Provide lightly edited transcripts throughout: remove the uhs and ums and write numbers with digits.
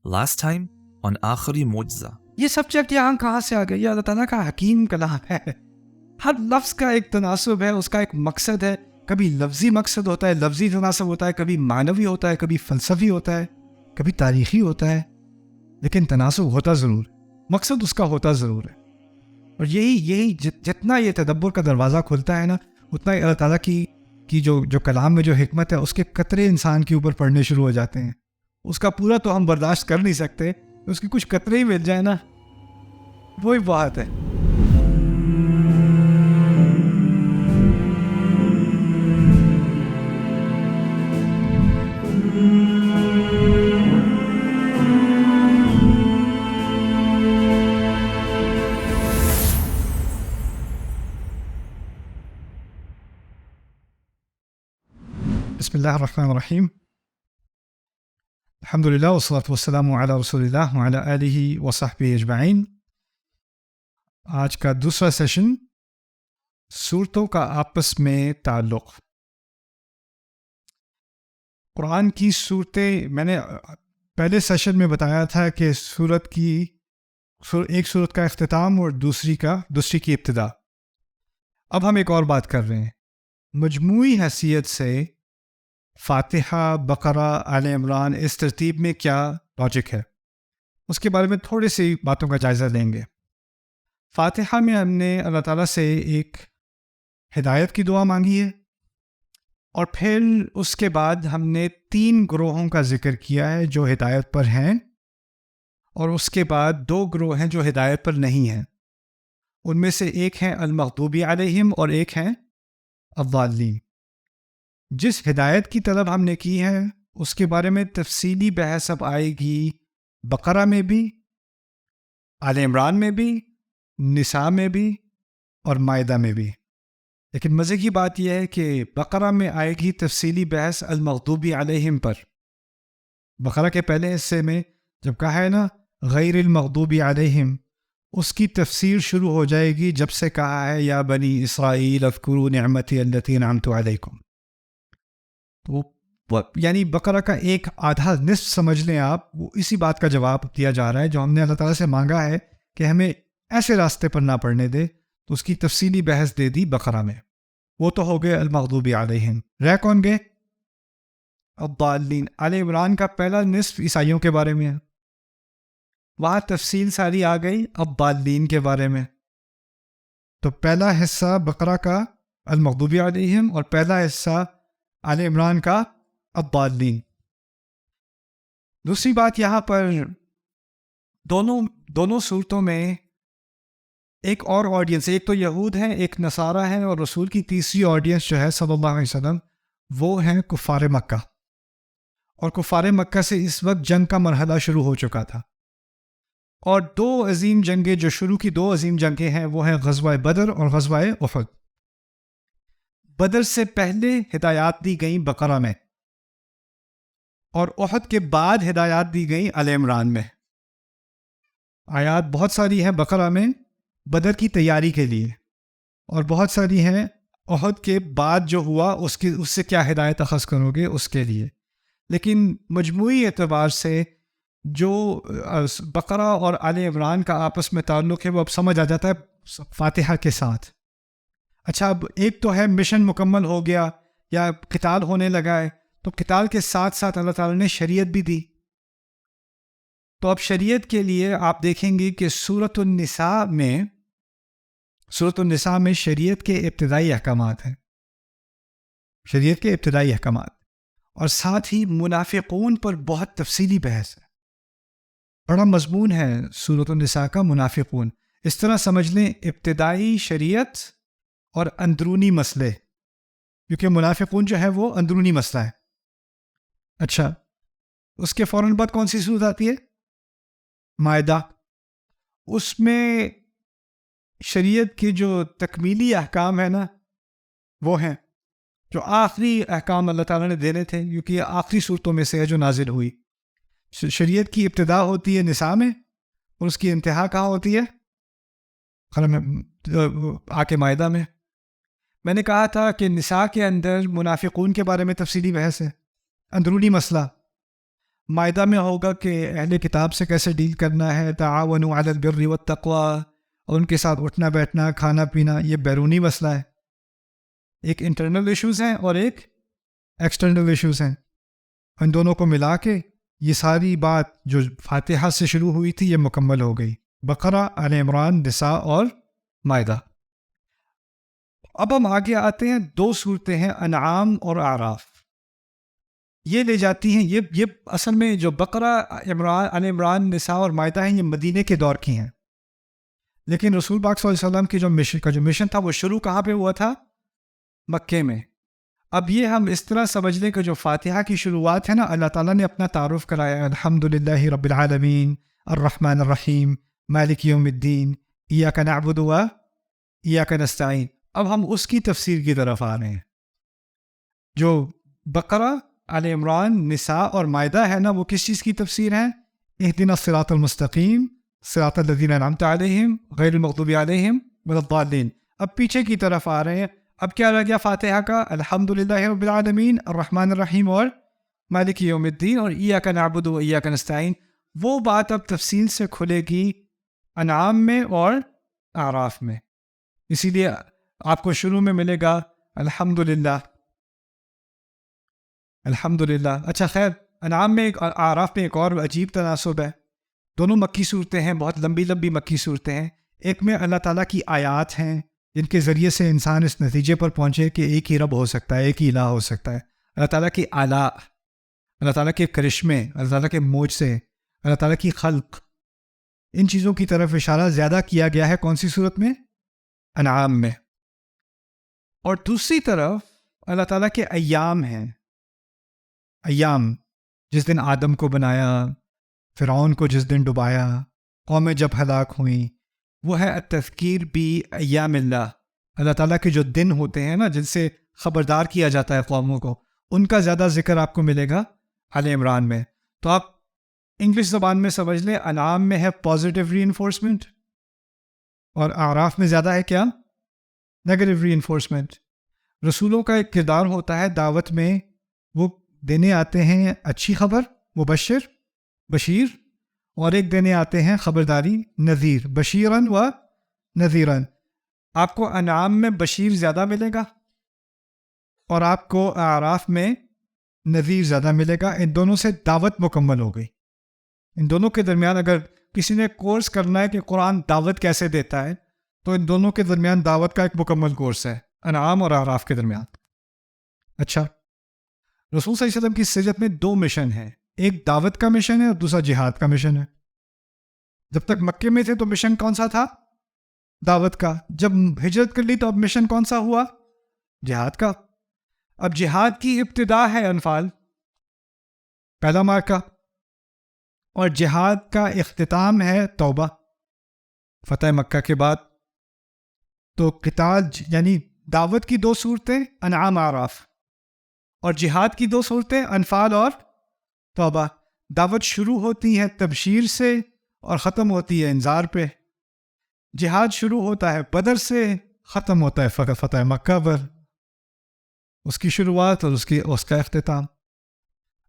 Last time on آخری معجزہ. یہ سبجیکٹ یہاں کہاں سے آ گیا؟ یہ اللہ تعالیٰ کا حکیم کلام ہے. ہر لفظ کا ایک تناسب ہے، اس کا ایک مقصد ہے. کبھی لفظی مقصد ہوتا ہے، لفظی تناسب ہوتا ہے، کبھی معنوی ہوتا ہے، کبھی فلسفی ہوتا ہے، کبھی تاریخی ہوتا ہے، لیکن تناسب ہوتا ضرور ہے، مقصد اس کا ہوتا ضرور ہے. اور یہی جتنا یہ تدبر کا دروازہ کھلتا ہے نا، اتنا ہی اللہ تعالیٰ کی جو کلام میں جو حکمت ہے، اس کے قطرے انسان کے اوپر پڑنے شروع ہو جاتے ہیں. اس کا پورا تو ہم برداشت کر نہیں سکتے، اس کی کچھ قطرے ہی مل جائے نا، وہی بات ہے. بسم اللہ الرحمن الرحیم. الحمد للہ والصلاۃ والسلام علی رسول اللہ وعلی آلہ وصحبہ اجمعین. آج کا دوسرا سیشن، سورتوں کا آپس میں تعلق. قرآن کی صورتیں، میں نے پہلے سیشن میں بتایا تھا کہ ایک صورت کا اختتام اور دوسری کی ابتدا. اب ہم ایک اور بات کر رہے ہیں. مجموعی حیثیت سے فاتحہ، بقرہ، آل عمران، اس ترتیب میں کیا لاجک ہے، اس کے بارے میں تھوڑی سی باتوں کا جائزہ لیں گے. فاتحہ میں ہم نے اللہ تعالیٰ سے ایک ہدایت کی دعا مانگی ہے، اور پھر اس کے بعد ہم نے 3 گروہوں کا ذکر کیا ہے جو ہدایت پر ہیں، اور اس کے بعد 2 گروہ ہیں جو ہدایت پر نہیں ہیں. ان میں سے ایک ہیں المغضوب علیہم اور ایک ہیں الضالین. جس ہدایت کی طلب ہم نے کی ہے اس کے بارے میں تفصیلی بحث اب آئے گی بقرہ میں بھی، آل عمران میں بھی، نساء میں بھی اور مائدہ میں بھی. لیکن مزے کی بات یہ ہے کہ بقرہ میں آئے گی تفصیلی بحث المغضوب علیہم پر. بقرہ کے پہلے حصے میں جب کہا ہے نا غیر المغضوب علیہم، اس کی تفسیر شروع ہو جائے گی جب سے کہا ہے یا بنی اسرائیل اذکروا نعمتی التی انعمت علیکم. تو یعنی بقرہ کا ایک آدھا نصف سمجھ لیں آپ، وہ اسی بات کا جواب دیا جا رہا ہے جو ہم نے اللہ تعالیٰ سے مانگا ہے کہ ہمیں ایسے راستے پر نہ پڑنے دے، تو اس کی تفصیلی بحث دے دی بقرہ میں. وہ تو ہو گئے المغضوب علیہم. رہ کون گئے؟ الضالین. آل عمران کا پہلا نصف عیسائیوں کے بارے میں ہے، وہاں تفصیل ساری آ گئی الضالین کے بارے میں. تو پہلا حصہ بقرہ کا المغضوب علیہم اور پہلا حصہ آل عمران کا الضالین. دوسری بات یہاں پر دونوں صورتوں میں ایک اور آڈینس، ایک تو یہود ہیں، ایک نصارہ ہیں، اور رسول کی تیسری آڈینس جو ہے صلی اللہ علیہ وسلم وہ ہیں کفار مکہ. اور کفار مکہ سے اس وقت جنگ کا مرحلہ شروع ہو چکا تھا، اور 2 عظیم جنگیں جو شروع کی 2 عظیم جنگیں ہیں وہ ہیں غزوہ بدر اور غزوہ احد. بدر سے پہلے ہدایات دی گئیں بقرہ میں، اور احد کے بعد ہدایات دی گئیں آل عمران میں. آیات بہت ساری ہیں بقرہ میں بدر کی تیاری کے لیے، اور بہت ساری ہیں احد کے بعد جو ہوا اس سے کیا ہدایت اخذ کرو گے اس کے لیے. لیکن مجموعی اعتبار سے جو بقرہ اور آل عمران کا آپس میں تعلق ہے وہ اب سمجھ آ جاتا ہے فاتحہ کے ساتھ. اچھا، اب ایک تو ہے مشن مکمل ہو گیا یا قتال ہونے لگا ہے، تو قتال کے ساتھ ساتھ اللہ تعالیٰ نے شریعت بھی دی. تو اب شریعت کے لیے آپ دیکھیں گے کہ سورۃ النساء میں شریعت کے ابتدائی احکامات ہیں، شریعت کے ابتدائی احکامات، اور ساتھ ہی منافقون پر بہت تفصیلی بحث ہے. بڑا مضمون ہے سورۃ النساء کا منافقون. اس طرح سمجھ لیں ابتدائی شریعت اور اندرونی مسئلے، کیونکہ منافقون جو ہے وہ اندرونی مسئلہ ہے. اچھا، اس کے فوراً بعد کون سی صورت آتی ہے؟ مائدہ. اس میں شریعت کے جو تکمیلی احکام ہیں نا وہ ہیں، جو آخری احکام اللہ تعالیٰ نے دینے تھے، کیونکہ یہ آخری صورتوں میں سے ہے جو نازل ہوئی. شریعت کی ابتدا ہوتی ہے نساء میں، اور اس کی انتہا کہاں ہوتی ہے؟ آ کے مائدہ میں. میں نے کہا تھا کہ نساء کے اندر منافقون کے بارے میں تفصیلی بحث ہے، اندرونی مسئلہ. مائدہ میں ہوگا کہ اہل کتاب سے کیسے ڈیل کرنا ہے، تعاونوا علی البر والتقوی، اور ان کے ساتھ اٹھنا بیٹھنا کھانا پینا، یہ بیرونی مسئلہ ہے. ایک انٹرنل ایشوز ہیں اور ایک ایکسٹرنل ایشوز ہیں. ان دونوں کو ملا کے یہ ساری بات جو فاتحہ سے شروع ہوئی تھی یہ مکمل ہو گئی، بقرہ، آل عمران، نساء اور مائدہ. اب ہم آگے آتے ہیں، دو صورتیں ہیں انعام اور اعراف. یہ لے جاتی ہیں، یہ اصل میں جو بقرہ، عمران، آل عمران، نساء اور مائدہ ہیں، یہ مدینے کے دور کی ہیں. لیکن رسول پاک صلی اللہ علیہ وسلم کی جو مشن تھا وہ شروع کہاں پہ ہوا تھا؟ مکے میں. اب یہ ہم اس طرح سمجھ لیں کہ جو فاتحہ کی شروعات ہے نا، اللہ تعالیٰ نے اپنا تعارف کرایا، الحمدللہ رب العالمین الرحمن الرحیم مالک یوم الدین ایاک نعبد و ایاک نستعین. اب ہم اس کی تفسیر کی طرف آ رہے ہیں. جو بقرہ، آل عمران، نساء اور مائدہ ہے نا، وہ کس چیز کی تفسیر ہے؟ اہدنا الصراط المستقیم صراط الذین انعمت علیہم غیر المغضوب علیہم ولا الضالین. اب پیچھے کی طرف آ رہے ہیں. اب کیا رہ گیا فاتحہ کا؟ الحمدللہ رب العالمین الرحمن الرحیم اور مالک یوم الدین اور ایاک نعبد و ایاک نستعین. وہ بات اب تفصیل سے کھلے گی انعام میں اور اعراف میں. اسی لیے آپ کو شروع میں ملے گا الحمدللہ الحمدللہ. اچھا خیر، انعام میں اعراف میں ایک اور عجیب تناسب ہے. دونوں مکی صورتیں ہیں، بہت لمبی لمبی مکی صورتیں ہیں. ایک میں اللہ تعالیٰ کی آیات ہیں جن کے ذریعے سے انسان اس نتیجے پر پہنچے کہ ایک ہی رب ہو سکتا ہے، ایک ہی الہ ہو سکتا ہے. اللہ تعالیٰ کی آلاء، اللہ تعالیٰ کے کرشمے، اللہ تعالیٰ کے معجزے، اللہ تعالیٰ کی خلق، ان چیزوں کی طرف اشارہ زیادہ کیا گیا ہے. کون سی صورت میں؟ انعام میں. اور دوسری طرف اللہ تعالیٰ کے ایام ہیں. ایام، جس دن آدم کو بنایا، فرعون کو جس دن ڈبایا، قومیں جب ہلاک ہوئیں، وہ ہے التذکیر بی ایام اللہ. اللہ تعالیٰ کے جو دن ہوتے ہیں نا، جن سے خبردار کیا جاتا ہے قوموں کو، ان کا زیادہ ذکر آپ کو ملے گا آل عمران میں. تو آپ انگلش زبان میں سمجھ لیں، انعام میں ہے پازیٹیو ری انفورسمنٹ اور اعراف میں زیادہ ہے کیا؟ نیگیٹو ری انفورسمنٹ. رسولوں کا ایک کردار ہوتا ہے دعوت میں، وہ دینے آتے ہیں اچھی خبر، بشیر، اور ایک دینے آتے ہیں خبرداری، نذیر، بشیرن و نذیرن. آپ کو انعام میں بشیر زیادہ ملے گا اور آپ کو اعراف میں نذیر زیادہ ملے گا. ان دونوں سے دعوت مکمل ہو گئی. ان دونوں کے درمیان اگر کسی نے کورس کرنا ہے کہ قرآن دعوت کیسے دیتا ہے، تو ان دونوں کے درمیان دعوت کا ایک مکمل کورس ہے، انعام اور اعراف کے درمیان. اچھا، رسول صلی اللہ علیہ وسلم کی سیرت میں دو مشن ہیں، ایک دعوت کا مشن ہے اور دوسرا جہاد کا مشن ہے. جب تک مکے میں تھے تو مشن کون سا تھا؟ دعوت کا. جب ہجرت کر لی تو اب مشن کون سا ہوا؟ جہاد کا. اب جہاد کی ابتدا ہے انفال، پہلا مارکہ، اور جہاد کا اختتام ہے توبہ، فتح مکہ کے بعد. تو قتال یعنی دعوت کی دو صورتیں انعام اعراف، اور جہاد کی دو صورتیں انفال اور توبہ. دعوت شروع ہوتی ہے تبشیر سے اور ختم ہوتی ہے انذار پہ. جہاد شروع ہوتا ہے بدر سے، ختم ہوتا ہے فتح مکہ پر. اس کی شروعات اور اس کا اختتام.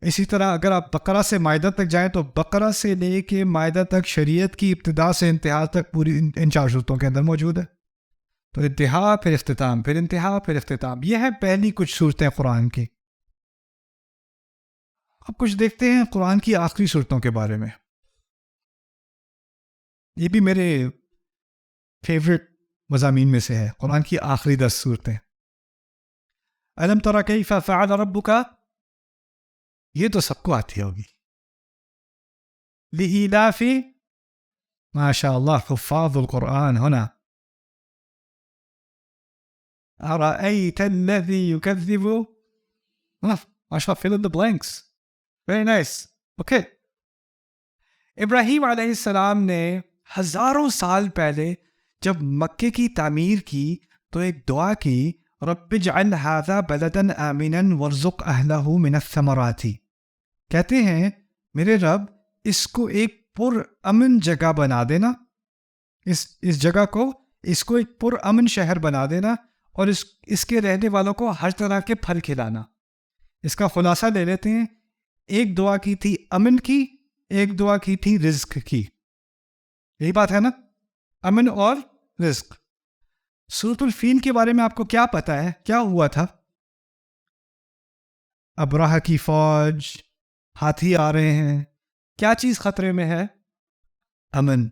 اسی طرح اگر آپ بقرہ سے مائدہ تک جائیں تو بقرہ سے لے کے مائدہ تک شریعت کی ابتدا سے انتہا تک پوری ان چار صورتوں کے اندر موجود ہے. تو انتہا پھر اختتام، پھر انتہا پھر اختتام. یہ ہے پہلی کچھ صورتیں قرآن کی. اب کچھ دیکھتے ہیں قرآن کی آخری صورتوں کے بارے میں. یہ بھی میرے فیوریٹ مضامین میں سے ہے، قرآن کی آخری 10 صورتیں. الم تر کیف فعل ربک، یہ تو سب کو آتی ہوگی. لإیلاف، ما شاء اللہ حفاظ القرآن ہونا. أرأيت الذي يكذب، ما شاء fill in the blanks. Very nice. Okay. ابراہیم علیہ السلام نے ہزاروں سال پہلے جب مکے کی تعمیر کی تو ایک دعا کی، رب اجعل هذا بلدا آمنا وارزق اہلہ من الثمرات. کہتے ہیں میرے رب اس کو ایک پر امن جگہ بنا دینا، اس جگہ کو ایک پر امن شہر بنا دینا، اور اس کے رہنے والوں کو ہر طرح کے پھل کھلانا. اس کا خلاصہ لے لیتے ہیں. ایک دعا کی تھی امن کی، ایک دعا کی تھی رزق کی. یہی بات ہے نا، امن اور رزق. سورۃ الفیل کے بارے میں آپ کو کیا پتہ ہے؟ کیا ہوا تھا؟ ابراہ کی فوج، ہاتھی آ رہے ہیں. کیا چیز خطرے میں ہے؟ امن.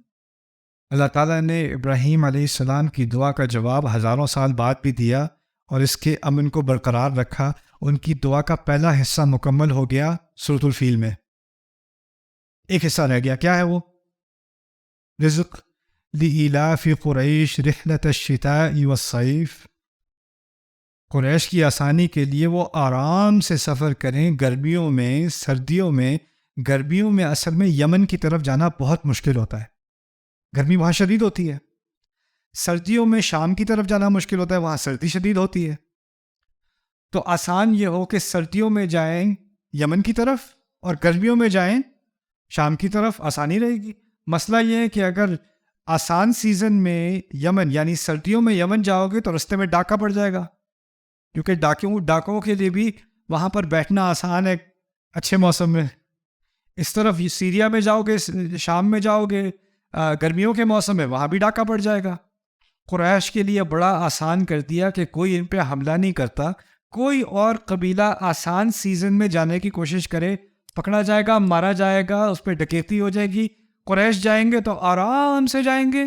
اللہ تعالیٰ نے ابراہیم علیہ السلام کی دعا کا جواب ہزاروں سال بعد بھی دیا اور اس کے امن کو برقرار رکھا. ان کی دعا کا پہلا حصہ مکمل ہو گیا سورۃ الفیل میں. ایک حصہ رہ گیا. کیا ہے وہ؟ رزق لإلاف قریش رحلۃ الشتاء والصیف. قریش کی آسانی کے لیے وہ آرام سے سفر کریں گرمیوں میں، سردیوں میں. گرمیوں میں اصل میں یمن کی طرف جانا بہت مشکل ہوتا ہے، گرمی وہاں شدید ہوتی ہے. سردیوں میں شام کی طرف جانا مشکل ہوتا ہے، وہاں سردی شدید ہوتی ہے. تو آسان یہ ہو کہ سردیوں میں جائیں یمن کی طرف اور گرمیوں میں جائیں شام کی طرف، آسانی رہے گی. مسئلہ یہ ہے کہ اگر آسان سیزن میں یمن یعنی سردیوں میں یمن جاؤ گے تو رستے میں ڈاکہ پڑ جائے گا، کیونکہ ڈاکوں کے لیے بھی وہاں پر بیٹھنا آسان ہے اچھے موسم میں. اس طرف سیریا میں جاؤ گے، شام میں جاؤ گے گرمیوں کے موسم میں، وہاں بھی ڈاکہ پڑ جائے گا. قریش کے لیے بڑا آسان کر دیا کہ کوئی ان پہ حملہ نہیں کرتا. کوئی اور قبیلہ آسان سیزن میں جانے کی کوشش کرے، پکڑا جائے گا، مارا جائے گا، اس پہ ڈکیتی ہو جائے گی. قریش جائیں گے تو آرام سے جائیں گے،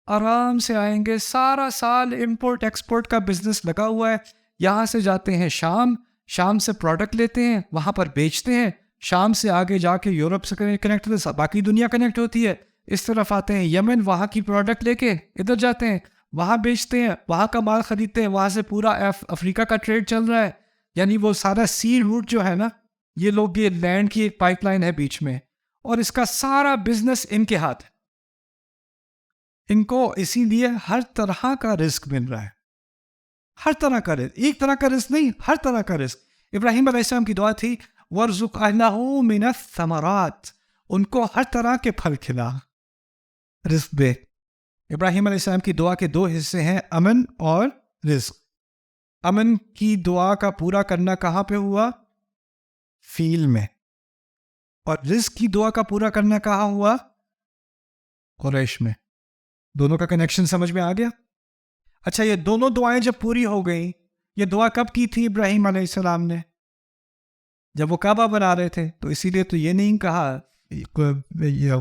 آرام سے آئیں گے. سارا سال امپورٹ ایکسپورٹ کا بزنس لگا ہوا ہے. یہاں سے جاتے ہیں شام سے پروڈکٹ لیتے ہیں، وہاں پر بیچتے ہیں. شام سے آگے جا کے یورپ سے کنیکٹ ہوتے، باقی دنیا کنیکٹ ہوتی ہے. اس طرف آتے ہیں یمن، وہاں کی پروڈکٹ لے کے ادھر جاتے ہیں، وہاں بیچتے ہیں، وہاں کا مال خریدتے ہیں. وہاں سے پورا افریقہ کا ٹریڈ چل رہا ہے. یعنی وہ سارا سی روٹ جو ہے نا، یہ لوگ، یہ لینڈ کی ایک پائپ لائن ہے بیچ میں، اور اس کا سارا بزنس ان کے ہاتھ ہے. ان کو اسی لیے ہر طرح کا رزق مل رہا ہے، ہر طرح کا رزق. ایک طرح کا رزق نہیں، ہر طرح کا رزق. ابراہیم علیہ السلام کی دعا تھی وَارْزُقْ أَهْلَهُ مِنَ الثَّمَرَاتِ، ان کو ہر طرح کے پھل کھلا، رزق دے. ابراہیم علیہ السلام کی دعا کے دو حصے ہیں، امن اور رزق. امن کی دعا کا پورا کرنا کہاں پہ ہوا؟ فیل میں. اور رزق کی دعا کا پورا کرنا کہاں ہوا؟ قریش میں. دونوں کا کنیکشن سمجھ میں آ گیا؟ اچھا، یہ دونوں دعائیں جب پوری ہو گئیں، یہ دعا کب کی تھی ابراہیم علیہ السلام نے؟ جب وہ کعبہ بنا رہے تھے. تو اسی لیے تو یہ نہیں کہا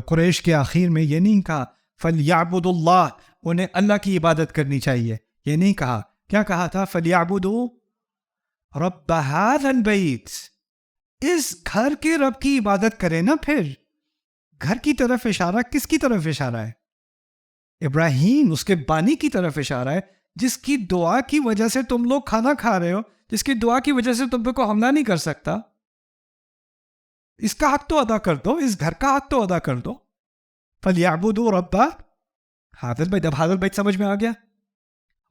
قریش کے آخر میں، یہ نہیں کہا فَلْيَعْبُدُوا اللَّهَ، انہیں اللہ کی عبادت کرنی چاہیے. یہ نہیں کہا. کیا کہا تھا؟ فَلْيَعْبُدُوا رَبَّ هَذَا الْبَيْتِ، اس گھر کے رب کی عبادت کریں نا. پھر گھر کی طرف اشارہ کس کی طرف اشارہ ہے؟ ابراہیم، اس کے بانی کی طرف اشارہ ہے، جس کی دعا کی وجہ سے تم لوگ کھانا کھا رہے ہو، جس کی دعا کی وجہ سے تم پہ کوئی حملہ نہیں کر سکتا. اس کا حق تو ادا کر دو، اس گھر کا حق تو ادا کر دو. فَلْيَعْبُدُوا رَبَّ هَذَا الْبَيْتِ. اب هَذَا الْبَيْتِ سمجھ میں آ گیا.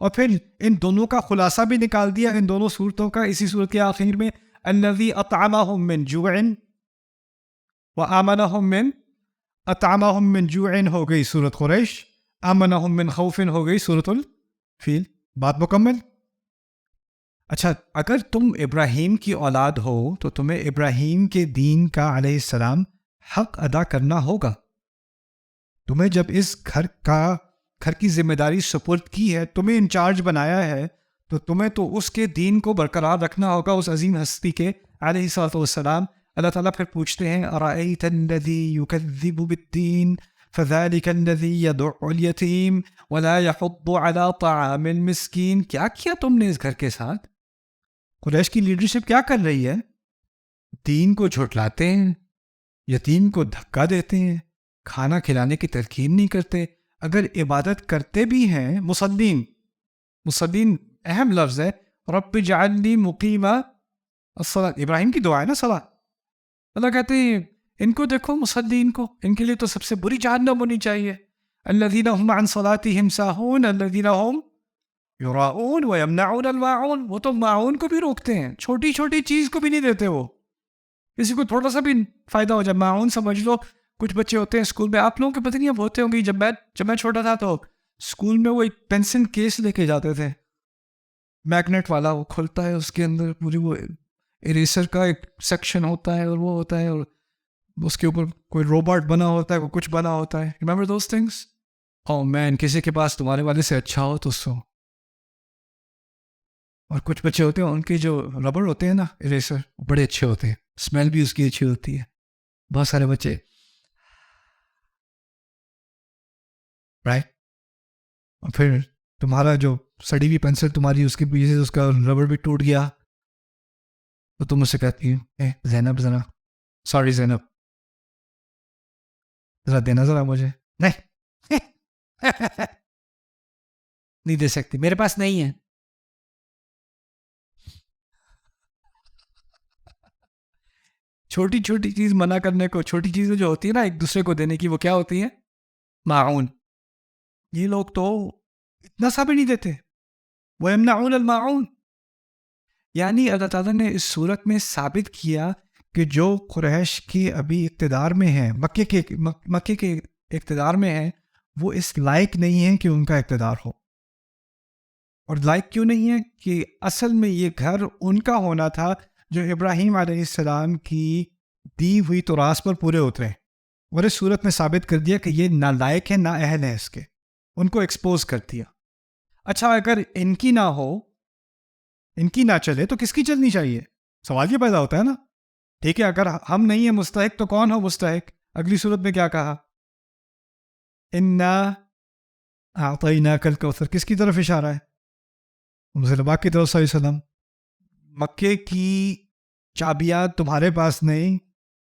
اور پھر ان دونوں کا خلاصہ بھی نکال دیا، ان دونوں صورتوں کا، اسی صورت کے آخر میں الَّذِي أَطْعَمَهُم مِّن جُوعٍ وَآمَنَهُم مِّن أَطْعَمَهُم مِّن جُوعٍ ہو گئی سورۃ قریش، آمَنَهُم مِّن خَوْفٍ ہو گئی سورۃ الفیل. بات مکمل. اچھا، اگر تم ابراہیم کی اولاد ہو تو تمہیں ابراہیم کے دین کا علیہ السلام حق ادا کرنا ہوگا. تمہیں جب اس گھر کی ذمہ داری سپرد کی ہے، تمہیں انچارج بنایا ہے، تو تمہیں تو اس کے دین کو برقرار رکھنا ہوگا، اس عظیم ہستی کے علیہ الصلوۃ والسلام. اللہ تعالیٰ پھر پوچھتے ہیں أَرَأَيْتَ الَّذِي يُكَذِّبُ بِالدِّينِ فَذَلِكَ الَّذِي يَدُعُّ الْيَتِيمَ وَلَا يَحُضُّ عَلَىٰ طَعَامِ الْمِسْكِينِ. کیا تم نے اس گھر کے ساتھ؟ قریش کی لیڈرشپ کیا کر رہی ہے؟ دین کو جھٹلاتے ہیں، یتیم کو دھکا دیتے ہیں، کھانا کھلانے کی تلقین نہیں کرتے. اگر عبادت کرتے بھی ہیں، مسلین اہم لفظ ہے. رب اجعلنی مقیم الصلاۃ، ابراہیم کی دعا ہے نا، صلاۃ. اللہ کہتے ہیں ان کو دیکھو، مسلین کو، ان کے لیے تو سب سے بری جہنم ہونی چاہیے. الذین هم عن صلاتهم ساہون الذین هم یراؤون ویمنعون الماعون. وہ تو معاون کو بھی روکتے ہیں، چھوٹی چھوٹی چیز کو بھی نہیں دیتے. وہ کسی کو تھوڑا سا بھی فائدہ ہو جائے، معاون سمجھ لو. کچھ بچے ہوتے ہیں اسکول میں، آپ لوگوں کے پتہ نہیں اب ہوتے ہوں گے، جب میں چھوٹا تھا تو اسکول میں وہ ایک پینسل کیس لے کے جاتے تھے، میگنیٹ والا، وہ کھلتا ہے، اس کے اندر پوری وہ اریسر کا ایک سیکشن ہوتا ہے اور وہ ہوتا ہے اور اس کے اوپر کوئی روبوٹ بنا ہوتا ہے, کوئی کچھ بنا ہوتا ہے. Remember those things? Oh man, کسی کے پاس تمہارے والے سے اچھا ہو تو سو. اور کچھ بچے ہوتے ہیں ان کے جو ربڑ ہوتے ہیں نا اریسر, وہ بڑے اچھے ہوتے ہیں, اسمیل بھی اس کی اچھی ہوتی ہے. بہت سارے بچے رائٹ. اور پھر تمہارا جو سڑی ہوئی پینسل تمہاری اس کی وجہ سے اس کا ربڑ بھی ٹوٹ گیا تو تم اس سے کہتی ہو زینب ذرا, سوری زینب ذرا دینا ذرا مجھے. نہیں نہیں دے سکتی, میرے پاس نہیں ہے. چھوٹی چھوٹی چیز منع کرنے کو, چھوٹی چیزیں جو ہوتی ہیں نا ایک دوسرے کو دینے کی, وہ کیا ہوتی ہیں؟ معاون. یہ لوگ تو اتنا سا بھی نہیں دیتے. وَيَمْنَعُونَ الْمَاعُونَ. یعنی اللہ تعالیٰ نے اس صورت میں ثابت کیا کہ جو قریش کی ابھی اقتدار میں ہیں, مکے کے اقتدار میں ہیں, وہ اس لائق نہیں ہیں کہ ان کا اقتدار ہو. اور لائق کیوں نہیں ہے؟ کہ اصل میں یہ گھر ان کا ہونا تھا جو ابراہیم علیہ السلام کی دی ہوئی تراث پر پورے اترے. اور اس صورت میں ثابت کر دیا کہ یہ نالائق ہے, نا اہل ہے اس کے, ان کو ایکسپوز کر دیا. اچھا اگر ان کی نہ ہو, ان کی نہ چلے تو کس کی چلنی چاہیے؟ سوال یہ پیدا ہوتا ہے نا. ٹھیک ہے, اگر ہم نہیں ہیں مستحق تو کون ہو مستحق؟ اگلی صورت میں کیا کہا؟ انا اعطیناک الکوثر. کس کی طرف اشارہ ہے؟ مسلمہ کی طرف صلی اللہ علیہ وسلم. مکے کی چابیاں تمہارے پاس نہیں,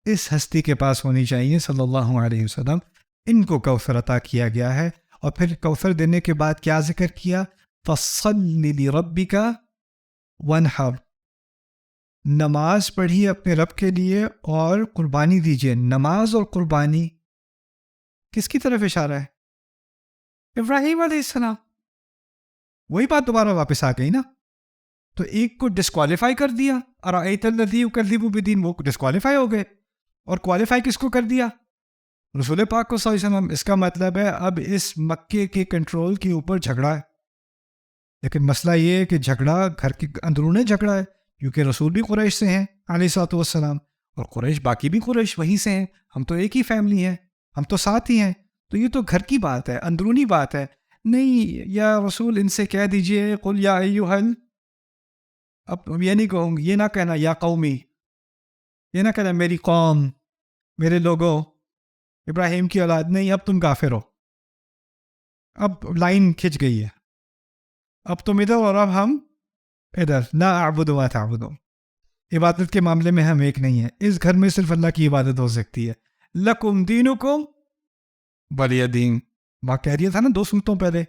اس ہستی کے پاس ہونی چاہیے صلی اللہ علیہ وسلم. ان کو کوثر عطا کیا گیا ہے. اور پھر کوثر دینے کے بعد کیا ذکر کیا؟ فَصَلِّ لِرَبِّكَ وَانْحَرْ. نماز پڑھیے اپنے رب کے لیے اور قربانی دیجیے. نماز اور قربانی کس کی طرف اشارہ ہے؟ ابراہیم علیہ السلام. وہی بات دوبارہ واپس آ گئی نا. تو ایک کو ڈسکوالیفائی کر دیا, ارأیت الذی یکذب بالدین, وہ ڈسکوالیفائی ہو گئے. اور کوالیفائی کس کو کر دیا؟ رسول پاک کو صلی اللہ علیہ وسلم. اس کا مطلب ہے اب اس مکے کے کنٹرول کے اوپر جھگڑا ہے. لیکن مسئلہ یہ ہے کہ جھگڑا گھر کے اندرون جھگڑا ہے, کیونکہ رسول بھی قریش سے ہیں علیہ الصلوۃ والسلام, اور قریش باقی بھی قریش وہیں سے ہیں. ہم تو ایک ہی فیملی ہیں, ہم تو ساتھ ہی ہیں. تو یہ تو گھر کی بات ہے, اندرونی بات ہے. نہیں یا رسول ان سے کہہ دیجئے قل یا ایھا, اب یہ نہیں کہوں گی, یہ نہ کہنا یا قومی, یہ نہ کہنا میری قوم, میرے لوگوں, ابراہیم کی اولاد. نہیں, اب تم کافر ہو, اب لائن کھنچ گئی ہے, اب تم ادھر اور اب ہم ادھر. لا اعبد ما تعبدون. عبادت کے معاملے میں ہم ایک نہیں ہیں. اس گھر میں صرف اللہ کی عبادت ہو سکتی ہے. لکم دینکم ولی دین. بات کہہ رہی تھا نا 2 سنتوں پہلے.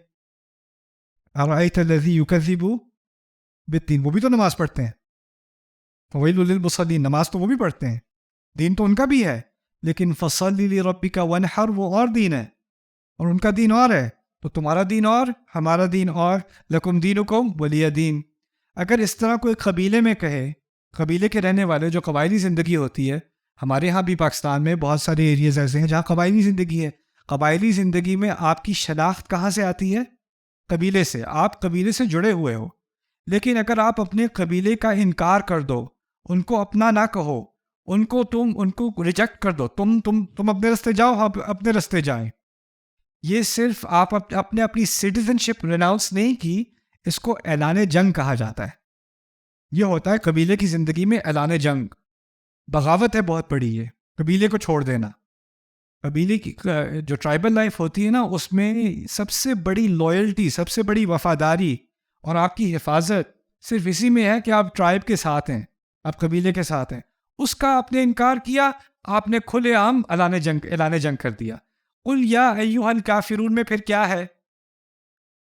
ارأیت الذی یکذب بالدین, وہ بھی تو نماز پڑھتے ہیں. فویل للمصلین, نماز تو وہ بھی پڑھتے ہیں, دین تو ان کا بھی ہے. لیکن فصلی لربک وانحر, وہ اور دین ہے, اور ان کا دین اور ہے. تو تمہارا دین اور ہمارا دین اور. لکم دینکم ولی دین. اگر اس طرح کوئی قبیلے میں کہے, قبیلے کے رہنے والے, جو قبائلی زندگی ہوتی ہے, ہمارے ہاں بھی پاکستان میں بہت سارے ایریاز ایسے ہیں جہاں قبائلی زندگی ہے. قبائلی زندگی میں آپ کی شناخت کہاں سے آتی ہے؟ قبیلے سے. آپ قبیلے سے جڑے ہوئے ہو. لیکن اگر آپ اپنے قبیلے کا انکار کر دو, ان کو اپنا نہ کہو, ان کو ریجیکٹ کر دو, تم اپنے رستے جاؤ, ہم اپنے رستے جائیں. یہ صرف آپ اپنی سٹیزن شپ ریناؤنس نہیں کی, اس کو اعلان جنگ کہا جاتا ہے. یہ ہوتا ہے قبیلے کی زندگی میں اعلان جنگ. بغاوت ہے بہت بڑی یہ, قبیلے کو چھوڑ دینا. قبیلے کی جو ٹرائبل لائف ہوتی ہے نا, اس میں سب سے بڑی لائلٹی, سب سے بڑی وفاداری اور آپ کی حفاظت صرف اسی میں ہے کہ آپ ٹرائب کے ساتھ ہیں, آپ قبیلے کے ساتھ ہیں. اس کا آپ نے انکار کیا, آپ نے کھلے عام اعلان جنگ کر دیا. قل یا ایھا الکافرون میں پھر کیا ہے؟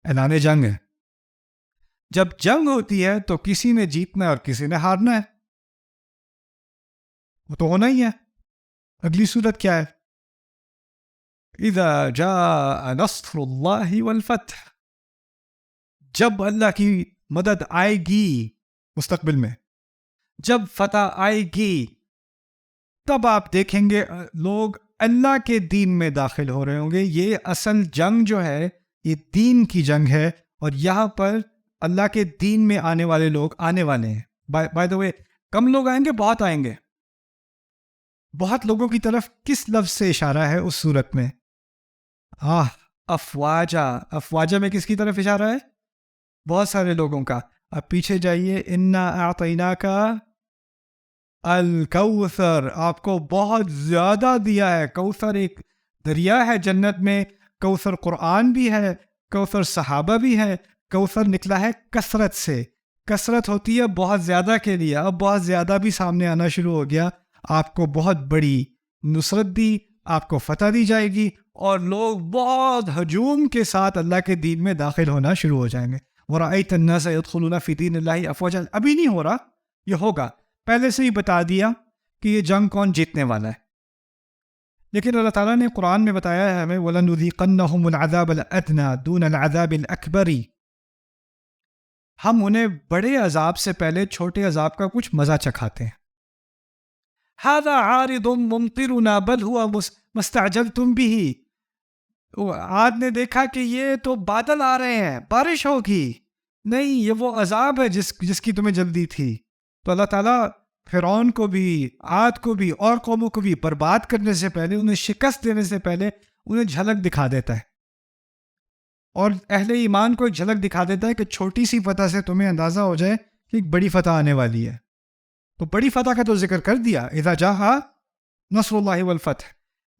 اعلان جنگ ہے. جب جنگ ہوتی ہے تو کسی نے جیتنا ہے اور کسی نے ہارنا ہے, وہ تو ہونا ہی ہے. اگلی صورت کیا ہے؟ اذا جاء نصر اللہ والفتح. جب اللہ کی مدد آئے گی مستقبل میں, جب فتح آئے گی, تب آپ دیکھیں گے لوگ اللہ کے دین میں داخل ہو رہے ہوں گے. یہ اصل جنگ جو ہے یہ دین کی جنگ ہے, اور یہاں پر اللہ کے دین میں آنے والے لوگ آنے والے ہیں. بائی دا وے, کم لوگ آئیں گے، بہت آئیں گے. بہت لوگوں کی طرف کس لفظ سے اشارہ ہے اس صورت میں؟ افواجا. افواجا میں کس کی طرف اشارہ ہے؟ بہت سارے لوگوں کا. اب پیچھے جائیے، انا اعطیناک الکوثر، آپ کو بہت زیادہ دیا ہے. کوثر ایک دریا ہے جنت میں، کوثر قرآن بھی ہے، کوثر صحابہ بھی ہے. کوثر نکلا ہے کثرت سے. کثرت ہوتی ہے بہت زیادہ کے لیے. اب بہت زیادہ بھی سامنے آنا شروع ہو گیا. آپ کو بہت بڑی نصرت دی، آپ کو فتح دی جائے گی، اور لوگ بہت ہجوم کے ساتھ اللہ کے دین میں داخل ہونا شروع ہو جائیں گے. وَرَأَيْتَ النَّاسَ يَدْخُلُونَ فِي دِينِ اللَّهِ أَفْوَاجًا. ابھی نہیں ہو رہا، یہ ہوگا. پہلے سے ہی بتا دیا کہ یہ جنگ کون جیتنے والا ہے. لیکن اللہ تعالیٰ نے قرآن میں بتایا ہے ہمیں، وَلَنُذِيقَنَّهُمُ الْعَذَابَ الْأَدْنَىٰ دُونَ الْعَذَابِ الْأَكْبَرِ. ہم انہیں بڑے عذاب سے پہلے چھوٹے عذاب کا کچھ مزہ چکھاتے ہیں. هَذَا عَارِضٌ مُمْطِرُنَا بَلْ هُوَ مَا اسْتَعْجَلْتُمْ بِهِ. عاد نے دیکھا کہ یہ تو بادل آ رہے ہیں، بارش ہوگی. نہیں، یہ وہ عذاب ہے جس کی تمہیں جلدی تھی. تو اللہ تعالیٰ فرعون کو بھی، عاد کو بھی، اور قوموں کو بھی برباد کرنے سے پہلے، انہیں شکست دینے سے پہلے انہیں جھلک دکھا دیتا ہے. اور اہل ایمان کو ایک جھلک دکھا دیتا ہے کہ چھوٹی سی فتح سے تمہیں اندازہ ہو جائے کہ ایک بڑی فتح آنے والی ہے. تو بڑی فتح کا تو ذکر کر دیا، اذا جاء نصر اللہ والفتح.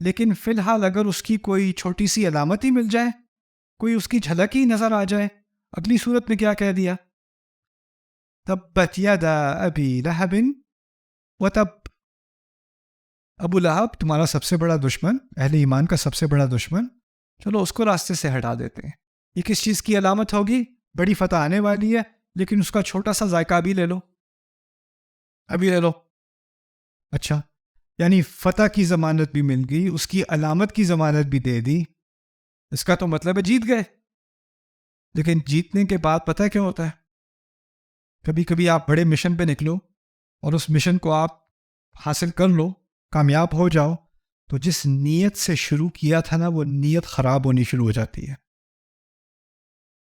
لیکن فی الحال اگر اس کی کوئی چھوٹی سی علامت ہی مل جائے، کوئی اس کی جھلک ہی نظر آ جائے، اگلی صورت میں کیا کہہ دیا؟ تبت یدا ابی لہب وتب. ابو لہب تمہارا سب سے بڑا دشمن، اہل ایمان کا سب سے بڑا دشمن، چلو اس کو راستے سے ہٹا دیتے ہیں. یہ کس چیز کی علامت ہوگی؟ بڑی فتح آنے والی ہے، لیکن اس کا چھوٹا سا ذائقہ بھی لے لو، ابھی لے لو. اچھا، یعنی فتح کی ضمانت بھی مل گئی، اس کی علامت کی ضمانت بھی دے دی. اس کا تو مطلب ہے جیت گئے. لیکن جیتنے کے بعد پتہ ہے کیا ہوتا ہے؟ کبھی کبھی آپ بڑے مشن پہ نکلو اور اس مشن کو آپ حاصل کر لو، کامیاب ہو جاؤ، تو جس نیت سے شروع کیا تھا نا، وہ نیت خراب ہونی شروع ہو جاتی ہے.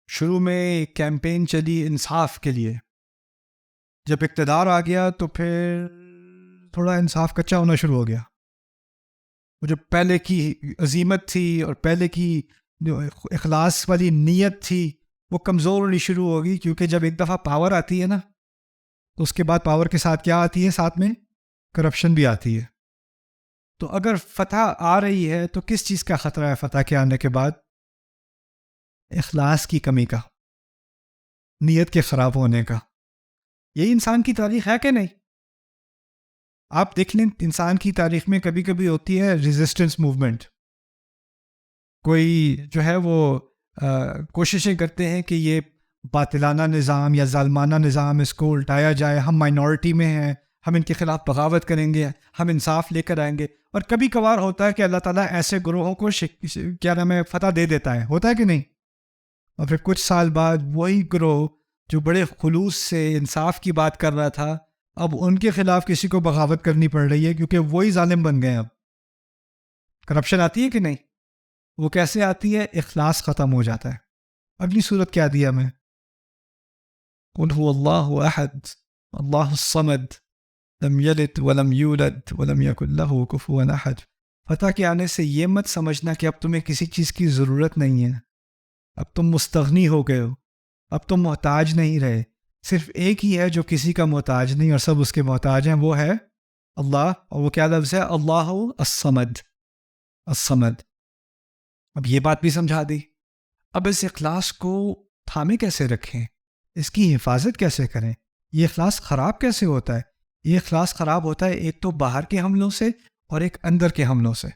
شروع میں کیمپین چلی انصاف کے لیے، جب اقتدار آ گیا تو پھر تھوڑا انصاف کچا ہونا شروع ہو گیا. وہ جو پہلے کی عزیمت تھی اور پہلے کی جو اخلاص والی نیت تھی، وہ کمزور ہونی شروع ہوگی. کیونکہ جب ایک دفعہ پاور آتی ہے نا، تو اس کے بعد پاور کے ساتھ کیا آتی ہے؟ ساتھ میں کرپشن بھی آتی ہے. تو اگر فتح آ رہی ہے تو کس چیز کا خطرہ ہے فتح کے آنے کے بعد؟ اخلاص کی کمی کا، نیت کے خراب ہونے کا. یہی انسان کی تاریخ ہے کہ نہیں؟ آپ دیکھ لیں، انسان کی تاریخ میں کبھی کبھی ہوتی ہے ریزسٹنس موومنٹ. کوئی جو ہے وہ کوششیں کرتے ہیں کہ یہ باطلانہ نظام یا ظالمانہ نظام، اس کو الٹایا جائے. ہم مائنورٹی میں ہیں، ہم ان کے خلاف بغاوت کریں گے، ہم انصاف لے کر آئیں گے. اور کبھی کبھار ہوتا ہے کہ اللہ تعالیٰ ایسے گروہوں کو کیا نام ہے فتح دے دیتا ہے. ہوتا ہے کہ نہیں؟ اور پھر کچھ سال بعد وہی گروہ جو بڑے خلوص سے انصاف کی بات کر رہا تھا، اب ان کے خلاف کسی کو بغاوت کرنی پڑ رہی ہے، کیونکہ وہی ظالم بن گئے. اب کرپشن آتی ہے کہ نہیں؟ وہ کیسے آتی ہے؟ اخلاص ختم ہو جاتا ہے. اگلی صورت کیا دیا میں؟ قل هو اللہ احد اللہ الصمد لم یلد ولم یولد ولم یکن له کفوا احد. فتح کے آنے سے یہ مت سمجھنا کہ اب تمہیں کسی چیز کی ضرورت نہیں ہے، اب تم مستغنی ہو گئے ہو، اب تم محتاج نہیں رہے. صرف ایک ہی ہے جو کسی کا محتاج نہیں اور سب اس کے محتاج ہیں، وہ ہے اللہ. اور وہ کیا لفظ ہے؟ اللہ الصمد. الصمد. اب یہ بات بھی سمجھا دی. اب اس اخلاص کو تھامے کیسے رکھیں، اس کی حفاظت کیسے کریں؟ یہ اخلاص خراب کیسے ہوتا ہے؟ یہ اخلاص خراب ہوتا ہے ایک تو باہر کے حملوں سے اور ایک اندر کے حملوں سے.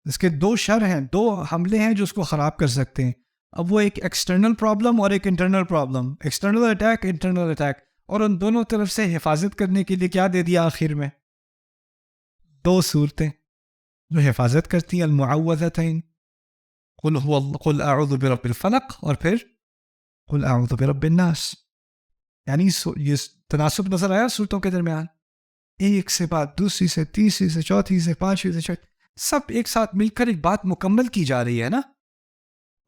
اس کے دو شر ہیں، دو حملے ہیں جو اس کو خراب کر سکتے ہیں. اب وہ ایک ایکسٹرنل پرابلم اور ایک internal problem, external attack, internal attack. اور ان دونوں طرف سے حفاظت کرنے کے لیے کیا دے دیا آخر میں؟ دو صورتیں جو حفاظت کرتی ہیں، المعوذتین، قل اعوذ برب الفلق، اور پھر قل اعوذ برب الناس. یعنی یہ تناسب نظر آیا صورتوں کے درمیان؟ ایک سے بات دوسری سے، تیسری سے، چوتھی سے، پانچویں سے، سب ایک ساتھ مل کر ایک بات مکمل کی جا رہی ہے نا.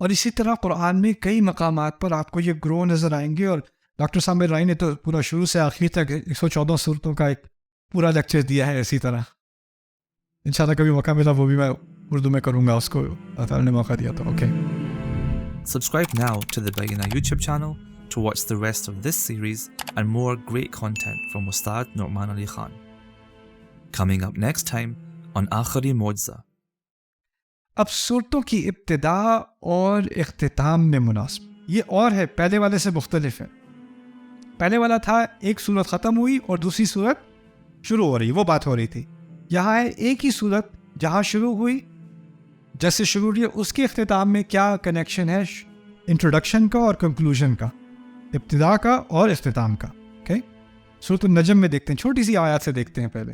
اور اسی طرح قرآن میں کئی مقامات پر آپ کو یہ گروہ نظر آئیں گے، اور ڈاکٹر سامر رائی نے تو پورا شروع سے آخر تک 114 صورتوں کا ایک پورا لیکچر دیا ہے اسی طرح. انشاءاللہ کبھی موقع ملا وہ بھی میں اردو میں کروں گا, اس کو اللہ تعالیٰ نے موقع دیا تو. Okay. Subscribe now to the Bayina YouTube channel to watch the rest of this series and more great content from Ustad Nu'man Ali Khan. Coming up next time on Akhari Mojza. اب صورتوں کی ابتدا اور اختتام میں مناسب یہ اور ہے, پہلے والے سے مختلف ہے. پہلے والا تھا ایک صورت ختم ہوئی اور دوسری صورت شروع ہو رہی, وہ بات ہو رہی تھی. یہاں ہے ایک ہی صورت جہاں شروع ہوئی, جیسے شروع ہوئی اس کے اختتام میں کیا کنیکشن ہے انٹروڈکشن کا اور کنکلوژن کا, ابتدا کا اور اختتام کا. اوکے, سورۃ النجم میں دیکھتے ہیں, چھوٹی سی آیات سے دیکھتے ہیں پہلے.